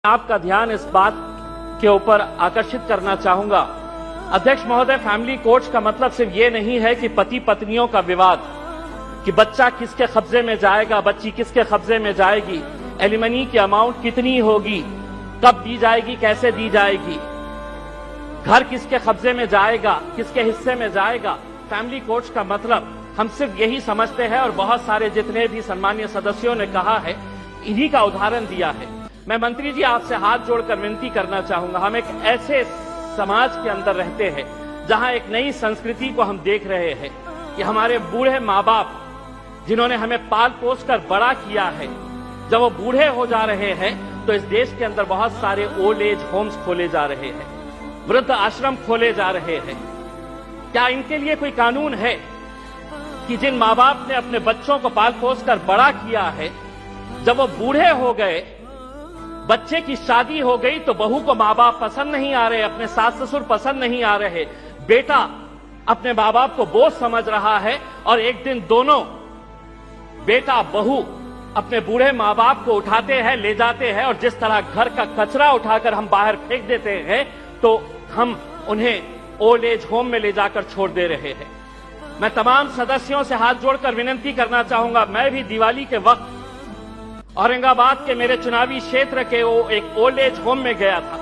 आपका ध्यान इस बात के ऊपर आकर्षित करना चाहूंगा। अध्यक्ष महोदय, फैमिली कोर्ट्स का मतलब सिर्फ ये नहीं है कि पति पत्नियों का विवाद, कि बच्चा किसके कब्जे में जाएगा, बच्ची किसके कब्जे में जाएगी, एलिमनी की अमाउंट कितनी होगी, कब दी जाएगी, कैसे दी जाएगी, घर किसके कब्जे में जाएगा, किसके हिस्से में जाएगा। फैमिली कोर्ट्स का मतलब हम सिर्फ यही समझते हैं और बहुत सारे जितने भी सम्मानीय सदस्यों ने कहा है, इन्हीं का उदाहरण दिया है। मैं मंत्री जी आपसे हाथ जोड़कर विनती करना चाहूंगा। हम एक ऐसे समाज के अंदर रहते हैं जहां एक नई संस्कृति को हम देख रहे हैं कि हमारे बूढ़े माँ बाप जिन्होंने हमें पाल पोस कर बड़ा किया है, जब वो बूढ़े हो जा रहे हैं तो इस देश के अंदर बहुत सारे ओल्ड एज होम्स खोले जा रहे हैं, वृद्ध आश्रम खोले जा रहे हैं। क्या इनके लिए कोई कानून है कि जिन माँ बाप ने अपने बच्चों को पाल पोस कर बड़ा किया है, जब वो बूढ़े हो गए, बच्चे की शादी हो गई तो बहू को माँ बाप पसंद नहीं आ रहे, अपने सास ससुर पसंद नहीं आ रहे, बेटा अपने माँ बाप को बोझ समझ रहा है और एक दिन दोनों बेटा बहू अपने बूढ़े माँ बाप को उठाते हैं, ले जाते हैं और जिस तरह घर का कचरा उठाकर हम बाहर फेंक देते हैं तो हम उन्हें ओल्ड एज होम में ले जाकर छोड़ दे रहे हैं। मैं तमाम सदस्यों से हाथ जोड़कर विनती करना चाहूंगा। मैं भी दिवाली के वक्त औरंगाबाद के मेरे चुनावी क्षेत्र के वो एक ओल्ड एज होम में गया था।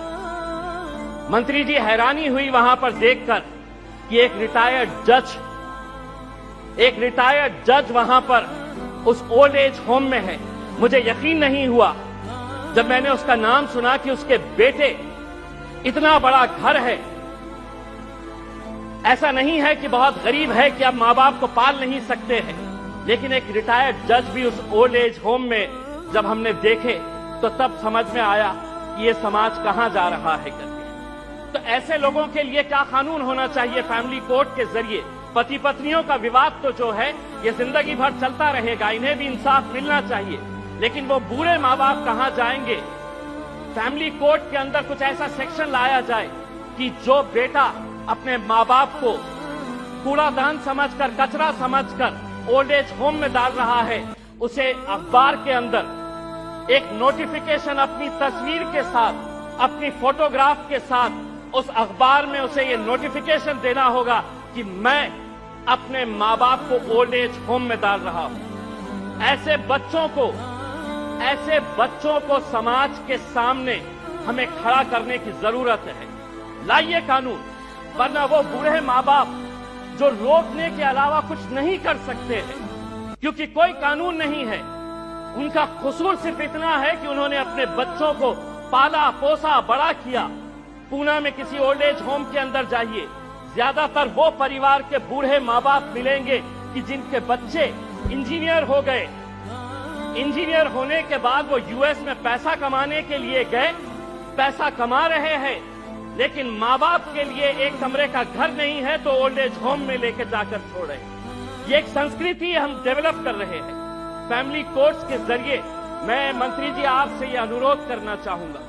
मंत्री जी, हैरानी हुई वहां पर देखकर कि एक रिटायर्ड जज वहां पर उस ओल्ड एज होम में है। मुझे यकीन नहीं हुआ जब मैंने उसका नाम सुना कि उसके बेटे, इतना बड़ा घर है, ऐसा नहीं है कि बहुत गरीब है कि अब माँ बाप को पाल नहीं सकते हैं, लेकिन एक रिटायर्ड जज भी उस ओल्ड एज होम में जब हमने देखे तो तब समझ में आया कि ये समाज कहां जा रहा है करके। तो ऐसे लोगों के लिए क्या कानून होना चाहिए? फैमिली कोर्ट के जरिए पति पत्नियों का विवाद तो जो है ये जिंदगी भर चलता रहेगा, इन्हें भी इंसाफ मिलना चाहिए, लेकिन वो बूढ़े माँ बाप कहां जाएंगे? फैमिली कोर्ट के अंदर कुछ ऐसा सेक्शन लाया जाए कि जो बेटा अपने माँ बाप को कूड़ादान समझकर, कचरा समझकर ओल्ड एज होम में डाल रहा है, उसे अखबार के अंदर एक नोटिफिकेशन अपनी तस्वीर के साथ, अपनी फोटोग्राफ के साथ उस अखबार में उसे ये नोटिफिकेशन देना होगा कि मैं अपने माँ बाप को ओल्ड एज होम में डाल रहा हूं। ऐसे बच्चों को समाज के सामने हमें खड़ा करने की जरूरत है। लाइए कानून, वरना वो बूढ़े माँ बाप जो रोकने के अलावा कुछ नहीं कर सकते हैं, क्योंकि कोई कानून नहीं है। उनका कसूर सिर्फ इतना है कि उन्होंने अपने बच्चों को पाला पोसा बड़ा किया। पूना में किसी ओल्ड एज होम के अंदर जाइए, ज्यादातर वो परिवार के बूढ़े माँ बाप मिलेंगे कि जिनके बच्चे इंजीनियर हो गए। इंजीनियर होने के बाद वो यूएस में पैसा कमाने के लिए गए, पैसा कमा रहे हैं, लेकिन माँ बाप के लिए एक कमरे का घर नहीं है तो ओल्ड एज होम में लेकर जाकर छोड़े। ये एक संस्कृति हम डेवलप कर रहे हैं। फैमिली कोर्ट्स के जरिए मैं मंत्री जी आपसे ये अनुरोध करना चाहूंगा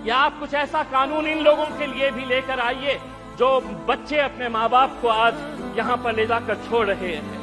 कि आप कुछ ऐसा कानून इन लोगों के लिए भी लेकर आइए जो बच्चे अपने माँ बाप को आज यहां पर ले जाकर छोड़ रहे हैं।